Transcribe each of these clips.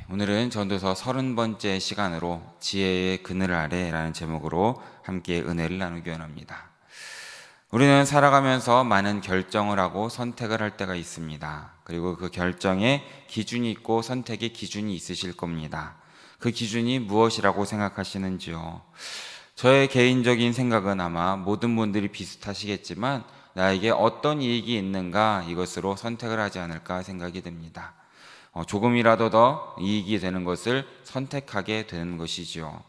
오늘은 전도서 30번째 시간으로 지혜의 그늘 아래라는 제목으로 함께 은혜를 나누기 원합니다. 우리는 살아가면서 많은 결정을 하고 선택을 할 때가 있습니다. 그리고 그 결정에 기준이 있고 선택에 기준이 있으실 겁니다. 그 기준이 무엇이라고 생각하시는지요? 저의 개인적인 생각은 아마 모든 분들이 비슷하시겠지만 나에게 어떤 이익이 있는가 이것으로 선택을 하지 않을까 생각이 듭니다. 조금이라도 더 이익이 되는 것을 선택하게 되는 것이지요.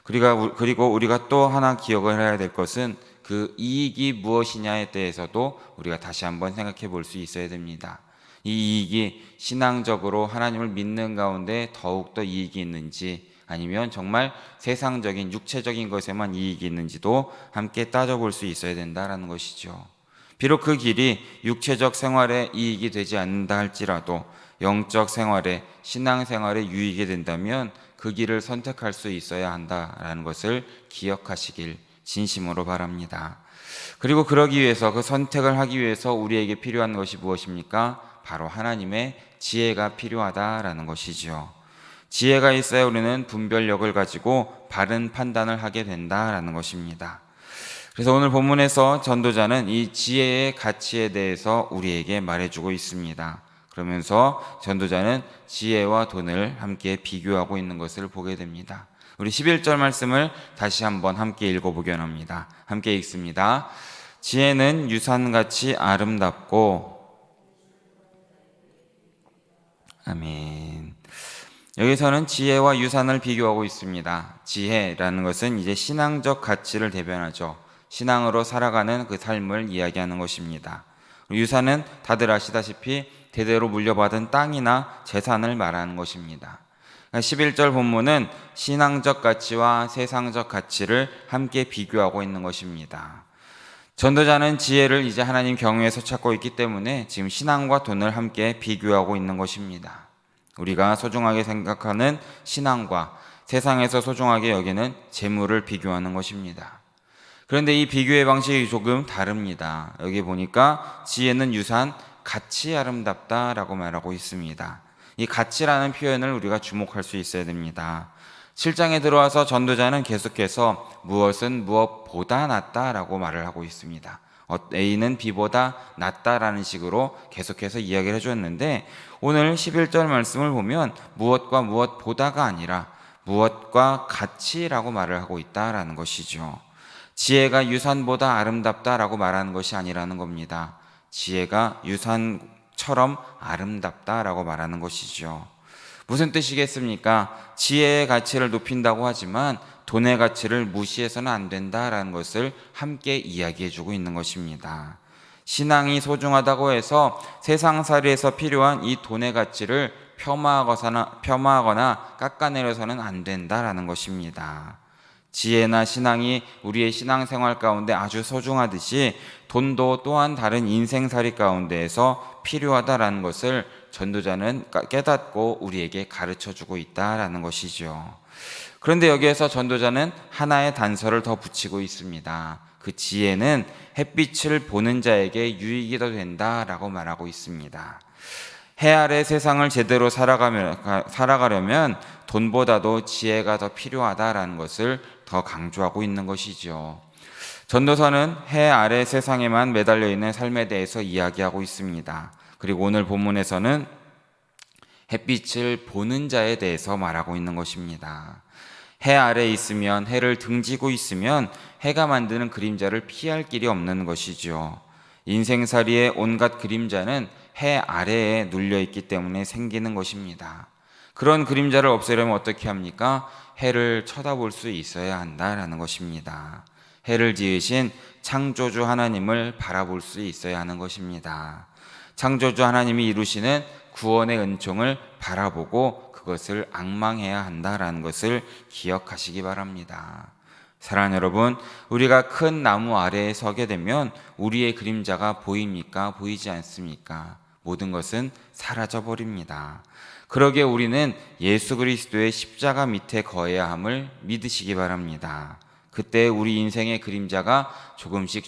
그리고 우리가 또 하나 기억을 해야 될 것은 그 이익이 무엇이냐에 대해서도 우리가 다시 한번 생각해 볼 수 있어야 됩니다. 이 이익이 신앙적으로 하나님을 믿는 가운데 더욱더 이익이 있는지, 아니면 정말 세상적인 육체적인 것에만 이익이 있는지도 함께 따져볼 수 있어야 된다는 것이죠. 비록 그 길이 육체적 생활에 이익이 되지 않는다 할지라도 영적 생활에, 신앙 생활에 유익이 된다면 그 길을 선택할 수 있어야 한다라는 것을 기억하시길 진심으로 바랍니다. 그리고 그러기 위해서, 그 선택을 하기 위해서 우리에게 필요한 것이 무엇입니까? 바로 하나님의 지혜가 필요하다라는 것이죠. 지혜가 있어야 우리는 분별력을 가지고 바른 판단을 하게 된다라는 것입니다. 그래서 오늘 본문에서 전도자는 이 지혜의 가치에 대해서 우리에게 말해주고 있습니다. 그러면서 전도자는 지혜와 돈을 함께 비교하고 있는 것을 보게 됩니다. 우리 11절 말씀을 다시 한번 함께 읽어보기 원합니다. 함께 읽습니다. 지혜는 유산같이 아름답고, 아멘. 여기서는 지혜와 유산을 비교하고 있습니다. 지혜라는 것은 이제 신앙적 가치를 대변하죠. 신앙으로 살아가는 그 삶을 이야기하는 것입니다. 유산은 다들 아시다시피 대대로 물려받은 땅이나 재산을 말하는 것입니다. 11절 본문은 신앙적 가치와 세상적 가치를 함께 비교하고 있는 것입니다. 전도자는 지혜를 이제 하나님 경외에서 찾고 있기 때문에 지금 신앙과 돈을 함께 비교하고 있는 것입니다. 우리가 소중하게 생각하는 신앙과 세상에서 소중하게 여기는 재물을 비교하는 것입니다. 그런데 이 비교의 방식이 조금 다릅니다. 여기 보니까 지혜는 유산, 같이 아름답다라고 말하고 있습니다. 이 가치라는 표현을 우리가 주목할 수 있어야 됩니다. 7장에 들어와서 전도자는 계속해서 무엇은 무엇보다 낫다라고 말을 하고 있습니다. A는 B보다 낫다라는 식으로 계속해서 이야기를 해줬는데, 오늘 11절 말씀을 보면 무엇과 무엇보다가 아니라 무엇과 같이라고 말을 하고 있다라는 것이죠. 지혜가 유산보다 아름답다라고 말하는 것이 아니라는 겁니다. 지혜가 유산처럼 아름답다라고 말하는 것이죠. 무슨 뜻이겠습니까? 지혜의 가치를 높인다고 하지만 돈의 가치를 무시해서는 안 된다라는 것을 함께 이야기해주고 있는 것입니다. 신앙이 소중하다고 해서 세상살이에서 필요한 이 돈의 가치를 폄하하거나 깎아내려서는 안 된다라는 것입니다. 지혜나 신앙이 우리의 신앙생활 가운데 아주 소중하듯이 돈도 또한 다른 인생살이 가운데에서 필요하다라는 것을 전도자는 깨닫고 우리에게 가르쳐주고 있다라는 것이죠. 그런데 여기에서 전도자는 하나의 단서를 더 붙이고 있습니다. 그 지혜는 햇빛을 보는 자에게 유익이 더 된다라고 말하고 있습니다. 해 아래 세상을 제대로 살아가려면 돈보다도 지혜가 더 필요하다라는 것을 더 강조하고 있는 것이죠. 전도서는 해 아래 세상에만 매달려 있는 삶에 대해서 이야기하고 있습니다. 그리고 오늘 본문에서는 햇빛을 보는 자에 대해서 말하고 있는 것입니다. 해 아래 있으면, 해를 등지고 있으면 해가 만드는 그림자를 피할 길이 없는 것이죠. 인생살이의 온갖 그림자는 해 아래에 눌려있기 때문에 생기는 것입니다. 그런 그림자를 없애려면 어떻게 합니까? 해를 쳐다볼 수 있어야 한다라는 것입니다. 해를 지으신 창조주 하나님을 바라볼 수 있어야 하는 것입니다. 창조주 하나님이 이루시는 구원의 은총을 바라보고 그것을 앙망해야 한다라는 것을 기억하시기 바랍니다. 사랑하는 여러분, 우리가 큰 나무 아래에 서게 되면 우리의 그림자가 보입니까? 보이지 않습니까? 모든 것은 사라져 버립니다. 그러기에 우리는 예수 그리스도의 십자가 밑에 거해야 함을 믿으시기 바랍니다. 그때 우리 인생의 그림자가 조금씩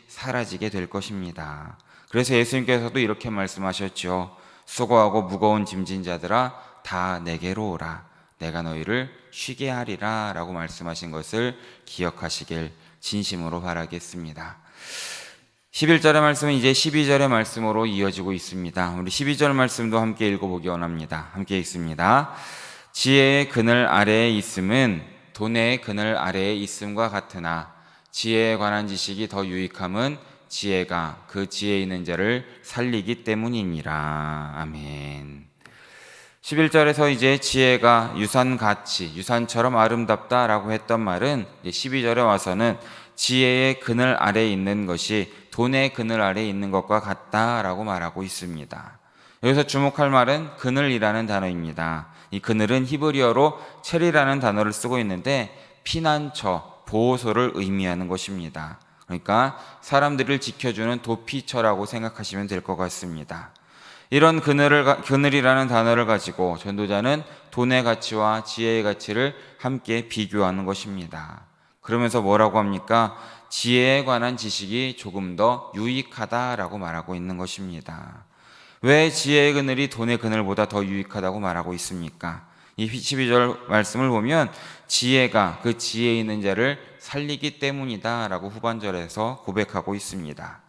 사라지게 될 것입니다. 그래서 예수님께서도 이렇게 말씀하셨죠. 수고하고 무거운 짐진 자들아 다 내게로 오라. 내가 너희를 쉬게 하리라 라고 말씀하신 것을 기억하시길 진심으로 바라겠습니다. 11절의 말씀은 이제 12절의 말씀으로 이어지고 있습니다. 우리 12절 말씀도 함께 읽어보기 원합니다. 함께 읽습니다. 지혜의 그늘 아래에 있음은 돈의 그늘 아래에 있음과 같으나 지혜에 관한 지식이 더 유익함은 지혜가 그 지혜 있는 자를 살리기 때문이니라. 아멘. 11절에서 이제 지혜가 유산같이, 유산처럼 아름답다라고 했던 말은 12절에 와서는 지혜의 그늘 아래에 있는 것이 돈의 그늘 아래에 있는 것과 같다라고 말하고 있습니다. 여기서 주목할 말은 그늘이라는 단어입니다. 이 그늘은 히브리어로 체리라는 단어를 쓰고 있는데 피난처, 보호소를 의미하는 것입니다. 그러니까 사람들을 지켜주는 도피처라고 생각하시면 될 것 같습니다. 이런 그늘이라는 단어를 가지고 전도자는 돈의 가치와 지혜의 가치를 함께 비교하는 것입니다. 그러면서 뭐라고 합니까? 지혜에 관한 지식이 조금 더 유익하다라고 말하고 있는 것입니다. 왜 지혜의 그늘이 돈의 그늘보다 더 유익하다고 말하고 있습니까? 이 12절 말씀을 보면 지혜가 그 지혜 있는 자를 살리기 때문이다 라고 후반절에서 고백하고 있습니다.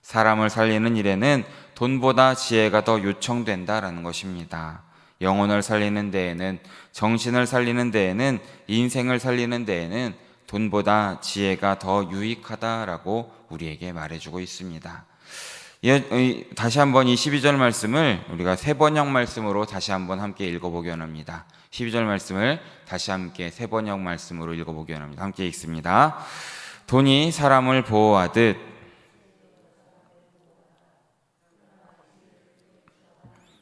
사람을 살리는 일에는 돈보다 지혜가 더 요청된다라는 것입니다. 영혼을 살리는 데에는, 정신을 살리는 데에는, 인생을 살리는 데에는 돈보다 지혜가 더 유익하다라고 우리에게 말해주고 있습니다. 다시 한번 이 12절 말씀을 우리가 세번역 말씀으로 다시 한번 함께 읽어보기 원합니다. 12절 말씀을 다시 함께 세번역 말씀으로 읽어보기 원합니다. 함께 읽습니다. 돈이 사람을 보호하듯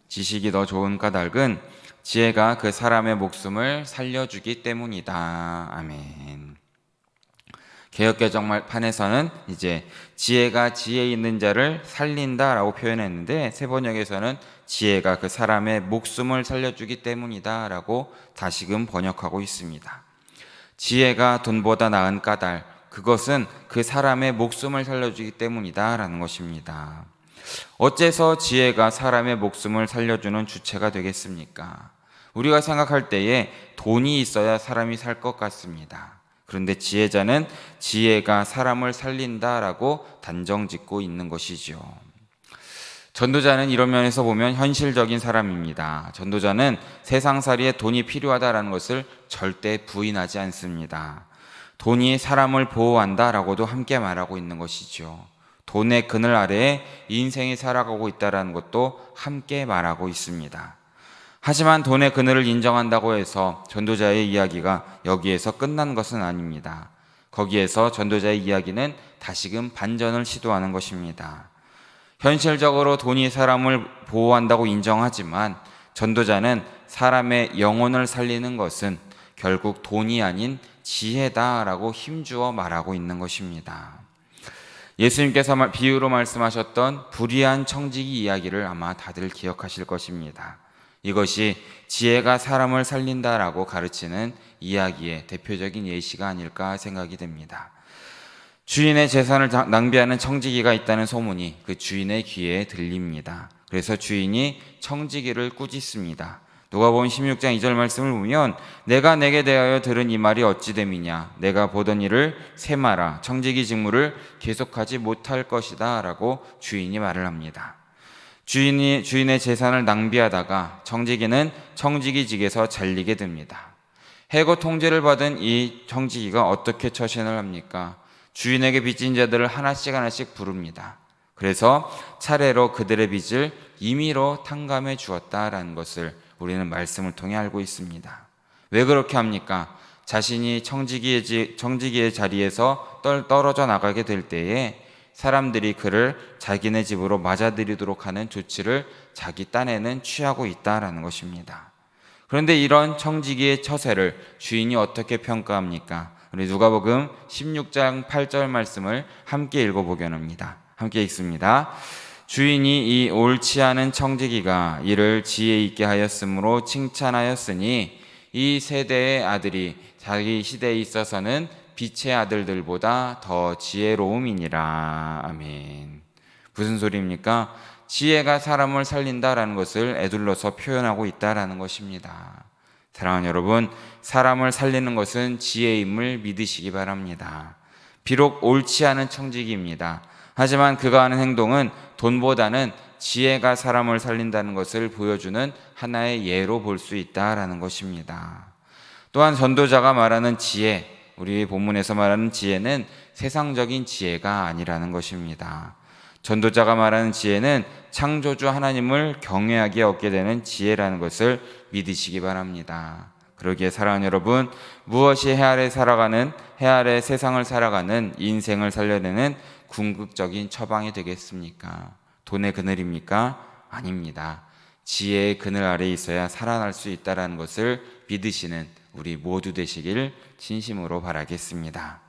지식이 더 좋은 까닭은 지혜가 그 사람의 목숨을 살려주기 때문이다. 아멘. 개역개정판에서는 이제 지혜가 지혜 있는 자를 살린다라고 표현했는데 세번역에서는 지혜가 그 사람의 목숨을 살려주기 때문이다라고 다시금 번역하고 있습니다. 지혜가 돈보다 나은 까닭, 그것은 그 사람의 목숨을 살려주기 때문이다라는 것입니다. 어째서 지혜가 사람의 목숨을 살려주는 주체가 되겠습니까? 우리가 생각할 때에 돈이 있어야 사람이 살 것 같습니다. 그런데 지혜자는 지혜가 사람을 살린다라고 단정짓고 있는 것이죠. 전도자는 이런 면에서 보면 현실적인 사람입니다. 전도자는 세상살이에 돈이 필요하다라는 것을 절대 부인하지 않습니다. 돈이 사람을 보호한다라고도 함께 말하고 있는 것이죠. 돈의 그늘 아래에 인생이 살아가고 있다는 것도 함께 말하고 있습니다. 하지만 돈의 그늘을 인정한다고 해서 전도자의 이야기가 여기에서 끝난 것은 아닙니다. 거기에서 전도자의 이야기는 다시금 반전을 시도하는 것입니다. 현실적으로 돈이 사람을 보호한다고 인정하지만 전도자는 사람의 영혼을 살리는 것은 결국 돈이 아닌 지혜다라고 힘주어 말하고 있는 것입니다. 예수님께서 비유로 말씀하셨던 불의한 청지기 이야기를 아마 다들 기억하실 것입니다. 이것이 지혜가 사람을 살린다라고 가르치는 이야기의 대표적인 예시가 아닐까 생각이 됩니다. 주인의 재산을 낭비하는 청지기가 있다는 소문이 그 주인의 귀에 들립니다. 그래서 주인이 청지기를 꾸짖습니다. 누가복음 16장 2절 말씀을 보면 내가 내게 대하여 들은 이 말이 어찌 됨이냐, 내가 보던 일을 세마라, 청지기 직무를 계속하지 못할 것이다 라고 주인이 말을 합니다. 주인의 재산을 낭비하다가 청지기는 청지기직에서 잘리게 됩니다. 해고 통지를 받은 이 청지기가 어떻게 처신을 합니까? 주인에게 빚진 자들을 하나씩 부릅니다. 그래서 차례로 그들의 빚을 임의로 탕감해 주었다라는 것을 우리는 말씀을 통해 알고 있습니다. 왜 그렇게 합니까? 자신이 청지기의 자리에서 떨어져 나가게 될 때에 사람들이 그를 자기네 집으로 맞아들이도록 하는 조치를 자기 딴에는 취하고 있다라는 것입니다. 그런데 이런 청지기의 처세를 주인이 어떻게 평가합니까? 우리 누가복음 16장 8절 말씀을 함께 읽어보게 합니다. 함께 읽습니다. 주인이 이 옳지 않은 청지기가 이를 지혜 있게 하였으므로 칭찬하였으니 이 세대의 아들이 자기 시대에 있어서는 빛의 아들들보다 더 지혜로움이니라. 아멘. 무슨 소리입니까? 지혜가 사람을 살린다라는 것을 에둘러서 표현하고 있다라는 것입니다. 사랑하는 여러분, 사람을 살리는 것은 지혜임을 믿으시기 바랍니다. 비록 옳지 않은 청지기입니다. 하지만 그가 하는 행동은 돈보다는 지혜가 사람을 살린다는 것을 보여주는 하나의 예로 볼 수 있다라는 것입니다. 또한 전도자가 말하는 지혜, 우리 본문에서 말하는 지혜는 세상적인 지혜가 아니라는 것입니다. 전도자가 말하는 지혜는 창조주 하나님을 경외하게 얻게 되는 지혜라는 것을 믿으시기 바랍니다. 그러기에 사랑하는 여러분, 무엇이 해 아래 세상을 살아가는 인생을 살려내는 궁극적인 처방이 되겠습니까? 돈의 그늘입니까? 아닙니다. 지혜의 그늘 아래에 있어야 살아날 수 있다는 것을 믿으시는 우리 모두 되시길 진심으로 바라겠습니다.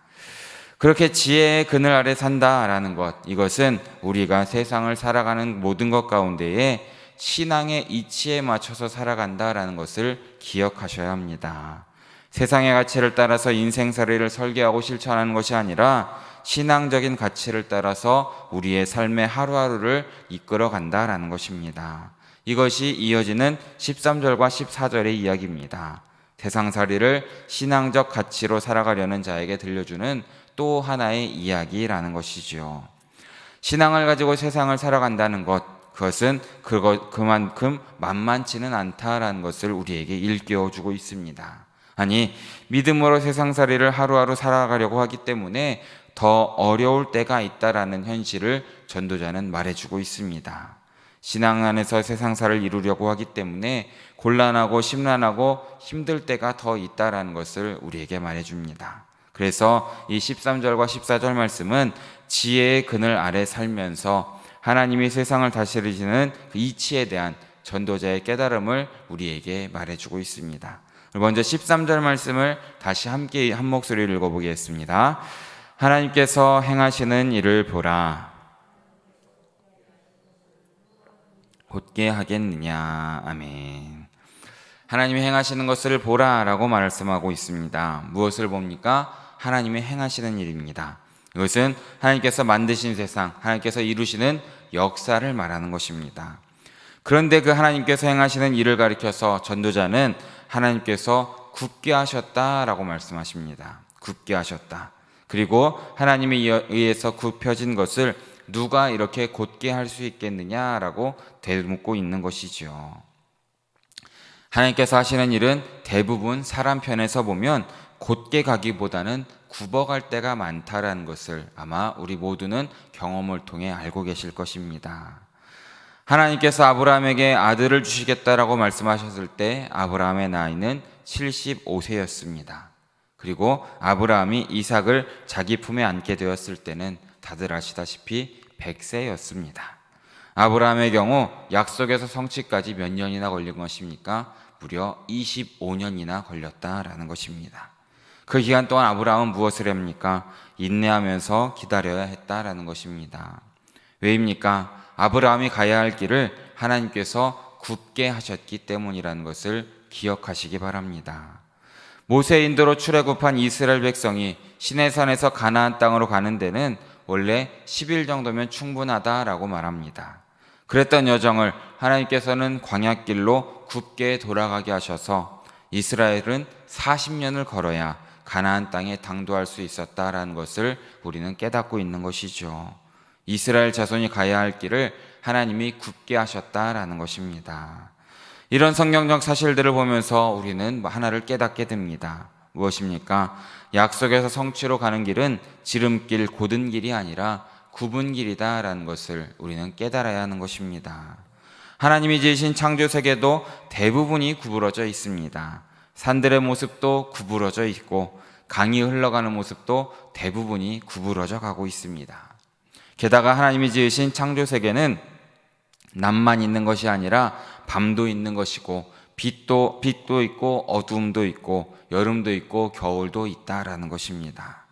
그렇게 지혜의 그늘 아래 산다라는 것, 이것은 우리가 세상을 살아가는 모든 것 가운데에 신앙의 이치에 맞춰서 살아간다라는 것을 기억하셔야 합니다. 세상의 가치를 따라서 인생살이를 설계하고 실천하는 것이 아니라 신앙적인 가치를 따라서 우리의 삶의 하루하루를 이끌어 간다라는 것입니다. 이것이 이어지는 13절과 14절의 이야기입니다. 세상살이를 신앙적 가치로 살아가려는 자에게 들려주는 또 하나의 이야기라는 것이죠. 신앙을 가지고 세상을 살아간다는 것, 그것은 그만큼 만만치는 않다라는 것을 우리에게 일깨워주고 있습니다. 아니, 믿음으로 세상살이를 하루하루 살아가려고 하기 때문에 더 어려울 때가 있다라는 현실을 전도자는 말해주고 있습니다. 신앙 안에서 세상살을 이루려고 하기 때문에 곤란하고 심란하고 힘들 때가 더 있다라는 것을 우리에게 말해줍니다. 그래서 이 13절과 14절 말씀은 지혜의 그늘 아래 살면서 하나님이 세상을 다스리시는 그 이치에 대한 전도자의 깨달음을 우리에게 말해주고 있습니다. 먼저 13절 말씀을 다시 함께 한 목소리로 읽어보겠습니다. 하나님께서 행하시는 일을 보라. 곧게 하겠느냐. 아멘. 하나님이 행하시는 것을 보라라고 말씀하고 있습니다. 무엇을 봅니까? 하나님이 행하시는 일입니다. 이것은 하나님께서 만드신 세상, 하나님께서 이루시는 역사를 말하는 것입니다. 그런데 그 하나님께서 행하시는 일을 가리켜서 전도자는 하나님께서 굳게 하셨다라고 말씀하십니다. 굳게 하셨다. 그리고 하나님에 의해서 굽혀진 것을 누가 이렇게 곧게 할 수 있겠느냐라고 되묻고 있는 것이죠. 하나님께서 하시는 일은 대부분 사람 편에서 보면 곧게 가기보다는 굽어갈 때가 많다라는 것을 아마 우리 모두는 경험을 통해 알고 계실 것입니다. 하나님께서 아브라함에게 아들을 주시겠다라고 말씀하셨을 때 아브라함의 나이는 75세였습니다. 그리고 아브라함이 이삭을 자기 품에 안게 되었을 때는 다들 아시다시피 100세였습니다. 아브라함의 경우 약속에서 성취까지 몇 년이나 걸린 것입니까? 무려 25년이나 걸렸다라는 것입니다. 그 기간 동안 아브라함은 무엇을 합니까? 인내하면서 기다려야 했다라는 것입니다. 왜입니까? 아브라함이 가야 할 길을 하나님께서 굳게 하셨기 때문이라는 것을 기억하시기 바랍니다. 모세의 인도로 출애굽한 이스라엘 백성이 시내산에서 가나안 땅으로 가는 데는 원래 10일 정도면 충분하다라고 말합니다. 그랬던 여정을 하나님께서는 광야길로 굳게 돌아가게 하셔서 이스라엘은 40년을 걸어야 가나안 땅에 당도할 수 있었다라는 것을 우리는 깨닫고 있는 것이죠. 이스라엘 자손이 가야 할 길을 하나님이 굳게 하셨다라는 것입니다. 이런 성경적 사실들을 보면서 우리는 하나를 깨닫게 됩니다. 무엇입니까? 약속에서 성취로 가는 길은 지름길, 곧은 길이 아니라 굽은 길이다라는 것을 우리는 깨달아야 하는 것입니다. 하나님이 지으신 창조 세계도 대부분이 구부러져 있습니다. 산들의 모습도 구부러져 있고 강이 흘러가는 모습도 대부분이 구부러져 가고 있습니다. 게다가 하나님이 지으신 창조 세계는 낮만 있는 것이 아니라 밤도 있는 것이고 빛도 있고 어둠도 있고 여름도 있고 겨울도 있다라는 것입니다.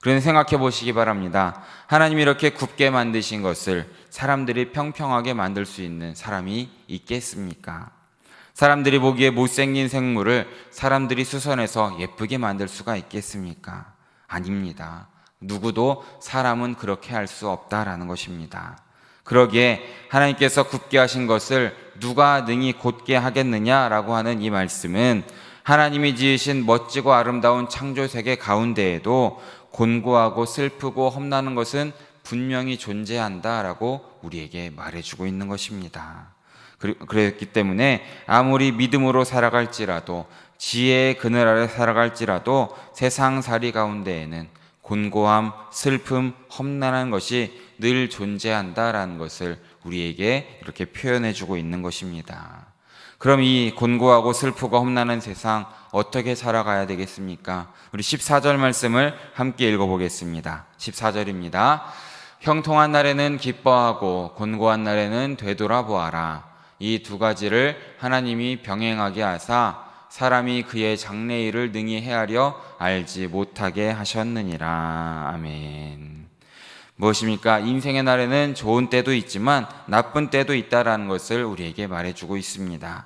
그런데 생각해 보시기 바랍니다. 하나님이 이렇게 굽게 만드신 것을 사람들이 평평하게 만들 수 있는 사람이 있겠습니까? 사람들이 보기에 못생긴 생물을 사람들이 수선해서 예쁘게 만들 수가 있겠습니까? 아닙니다. 누구도 사람은 그렇게 할 수 없다라는 것입니다. 그러기에 하나님께서 굳게 하신 것을 누가 능히 곧게 하겠느냐라고 하는 이 말씀은 하나님이 지으신 멋지고 아름다운 창조 세계 가운데에도 곤고하고 슬프고 험나는 것은 분명히 존재한다라고 우리에게 말해주고 있는 것입니다. 그랬기 때문에 아무리 믿음으로 살아갈지라도 지혜의 그늘 아래 살아갈지라도 세상살이 가운데에는 곤고함, 슬픔, 험난한 것이 늘 존재한다라는 것을 우리에게 이렇게 표현해주고 있는 것입니다. 그럼 이 곤고하고 슬프고 험난한 세상 어떻게 살아가야 되겠습니까? 우리 14절 말씀을 함께 읽어보겠습니다. 14절입니다. 형통한 날에는 기뻐하고 곤고한 날에는 되돌아보아라. 이 두 가지를 하나님이 병행하게 하사 사람이 그의 장래일을 능히 헤아려 알지 못하게 하셨느니라. 아멘. 무엇입니까? 인생의 날에는 좋은 때도 있지만 나쁜 때도 있다라는 것을 우리에게 말해주고 있습니다.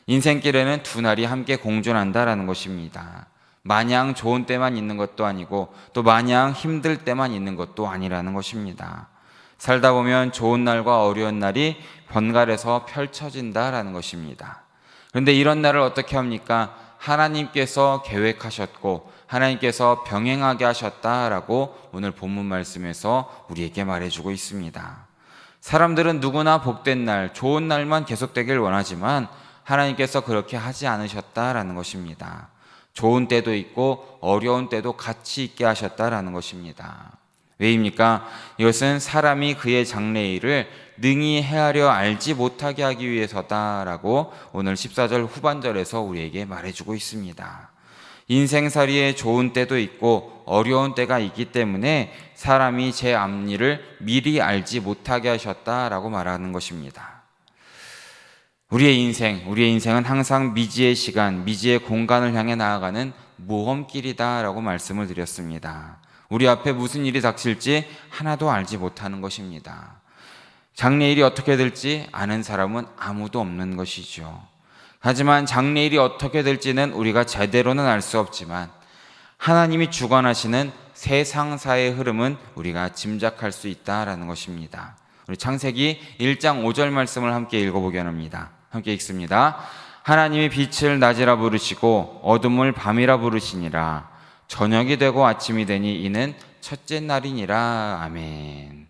인생길에는 두 날이 함께 공존한다라는 것입니다. 마냥 좋은 때만 있는 것도 아니고 또 마냥 힘들 때만 있는 것도 아니라는 것입니다. 살다 보면 좋은 날과 어려운 날이 번갈아서 펼쳐진다라는 것입니다. 그런데 이런 날을 어떻게 합니까? 하나님께서 계획하셨고 하나님께서 병행하게 하셨다라고 오늘 본문 말씀에서 우리에게 말해주고 있습니다. 사람들은 누구나 복된 날, 좋은 날만 계속되길 원하지만 하나님께서 그렇게 하지 않으셨다라는 것입니다. 좋은 때도 있고 어려운 때도 같이 있게 하셨다라는 것입니다. 왜입니까? 이것은 사람이 그의 장래일을 능히 헤아려 알지 못하게 하기 위해서다라고 오늘 14절 후반절에서 우리에게 말해주고 있습니다. 인생살이에 좋은 때도 있고 어려운 때가 있기 때문에 사람이 제 앞일을 미리 알지 못하게 하셨다라고 말하는 것입니다. 우리의 인생은 항상 미지의 시간, 미지의 공간을 향해 나아가는 모험길이다라고 말씀을 드렸습니다. 우리 앞에 무슨 일이 닥칠지 하나도 알지 못하는 것입니다. 장래일이 어떻게 될지 아는 사람은 아무도 없는 것이죠. 하지만 장래일이 어떻게 될지는 우리가 제대로는 알 수 없지만 하나님이 주관하시는 세상사의 흐름은 우리가 짐작할 수 있다라는 것입니다. 우리 창세기 1장 5절 말씀을 함께 읽어보기 원합니다. 함께 읽습니다. 하나님이 빛을 낮이라 부르시고 어둠을 밤이라 부르시니라. 저녁이 되고 아침이 되니 이는 첫째 날이니라. 아멘.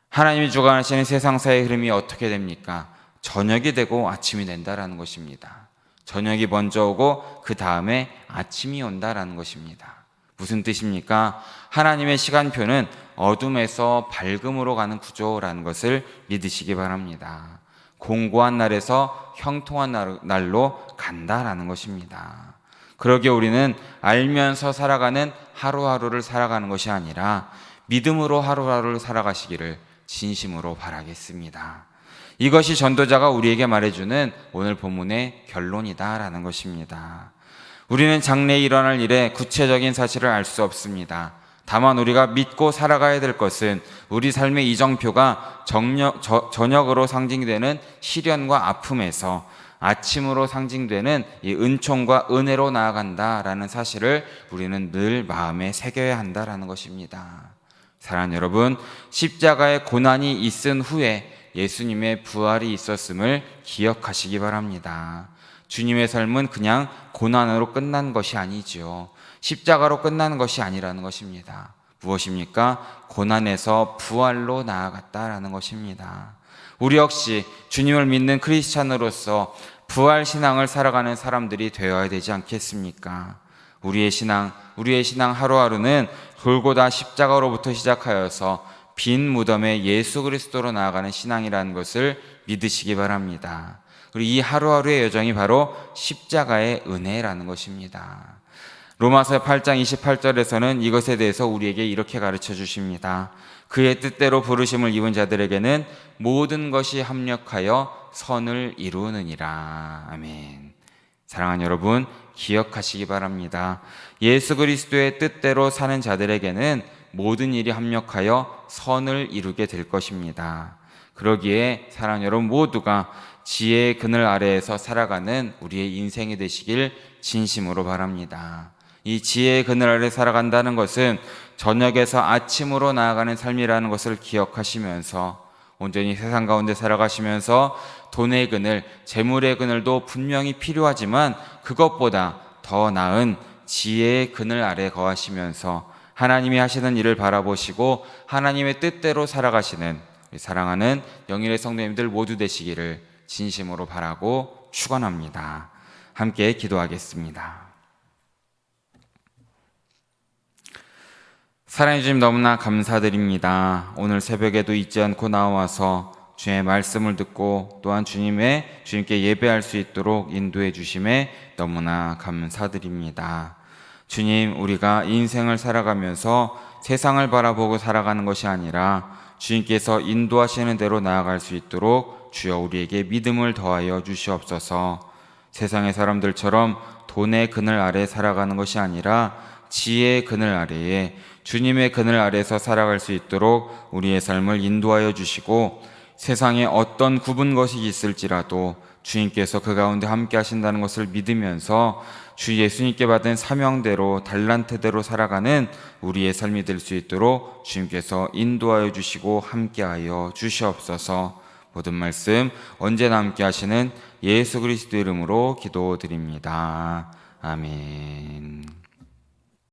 하나님이 주관하시는 세상사의 흐름이 어떻게 됩니까? 저녁이 되고 아침이 된다라는 것입니다. 저녁이 먼저 오고 그 다음에 아침이 온다라는 것입니다. 무슨 뜻입니까? 하나님의 시간표는 어둠에서 밝음으로 가는 구조라는 것을 믿으시기 바랍니다. 공고한 날에서 형통한 날로 간다라는 것입니다. 그러기에 우리는 알면서 살아가는 하루하루를 살아가는 것이 아니라 믿음으로 하루하루를 살아가시기를 진심으로 바라겠습니다. 이것이 전도자가 우리에게 말해주는 오늘 본문의 결론이다라는 것입니다. 우리는 장래에 일어날 일의 구체적인 사실을 알 수 없습니다. 다만 우리가 믿고 살아가야 될 것은 우리 삶의 이정표가 저녁으로 상징되는 시련과 아픔에서 아침으로 상징되는 이 은총과 은혜로 나아간다라는 사실을 우리는 늘 마음에 새겨야 한다라는 것입니다. 사랑하는 여러분, 십자가의 고난이 있은 후에 예수님의 부활이 있었음을 기억하시기 바랍니다. 주님의 삶은 그냥 고난으로 끝난 것이 아니지요. 십자가로 끝나는 것이 아니라는 것입니다. 무엇입니까? 고난에서 부활로 나아갔다라는 것입니다. 우리 역시 주님을 믿는 크리스찬으로서 부활 신앙을 살아가는 사람들이 되어야 되지 않겠습니까? 우리의 신앙 하루하루는 골고다 십자가로부터 시작하여서 빈 무덤에 예수 그리스도로 나아가는 신앙이라는 것을 믿으시기 바랍니다. 그리고 이 하루하루의 여정이 바로 십자가의 은혜라는 것입니다. 로마서 8장 28절에서는 이것에 대해서 우리에게 이렇게 가르쳐 주십니다. 그의 뜻대로 부르심을 입은 자들에게는 모든 것이 합력하여 선을 이루느니라. 아멘. 사랑하는 여러분, 기억하시기 바랍니다. 예수 그리스도의 뜻대로 사는 자들에게는 모든 일이 합력하여 선을 이루게 될 것입니다. 그러기에 사랑하는 여러분 모두가 지혜의 그늘 아래에서 살아가는 우리의 인생이 되시길 진심으로 바랍니다. 이 지혜의 그늘 아래 살아간다는 것은 저녁에서 아침으로 나아가는 삶이라는 것을 기억하시면서 온전히 세상 가운데 살아가시면서 돈의 그늘, 재물의 그늘도 분명히 필요하지만 그것보다 더 나은 지혜의 그늘 아래 거하시면서 하나님이 하시는 일을 바라보시고 하나님의 뜻대로 살아가시는 우리 사랑하는 영일의 성도님들 모두 되시기를 진심으로 바라고 축원합니다. 함께 기도하겠습니다. 사랑해 주님 너무나 감사드립니다. 오늘 새벽에도 잊지 않고 나와서 주의 말씀을 듣고 또한 주님께 예배할 수 있도록 인도해 주심에 너무나 감사드립니다. 주님, 우리가 인생을 살아가면서 세상을 바라보고 살아가는 것이 아니라 주님께서 인도하시는 대로 나아갈 수 있도록 주여 우리에게 믿음을 더하여 주시옵소서. 세상의 사람들처럼 돈의 그늘 아래 살아가는 것이 아니라 지혜의 그늘 아래에 주님의 그늘 아래에서 살아갈 수 있도록 우리의 삶을 인도하여 주시고 세상에 어떤 굽은 것이 있을지라도 주님께서 그 가운데 함께 하신다는 것을 믿으면서 주 예수님께 받은 사명대로 달란트대로 살아가는 우리의 삶이 될 수 있도록 주님께서 인도하여 주시고 함께하여 주시옵소서. 모든 말씀 언제나 함께 하시는 예수 그리스도 이름으로 기도드립니다. 아멘.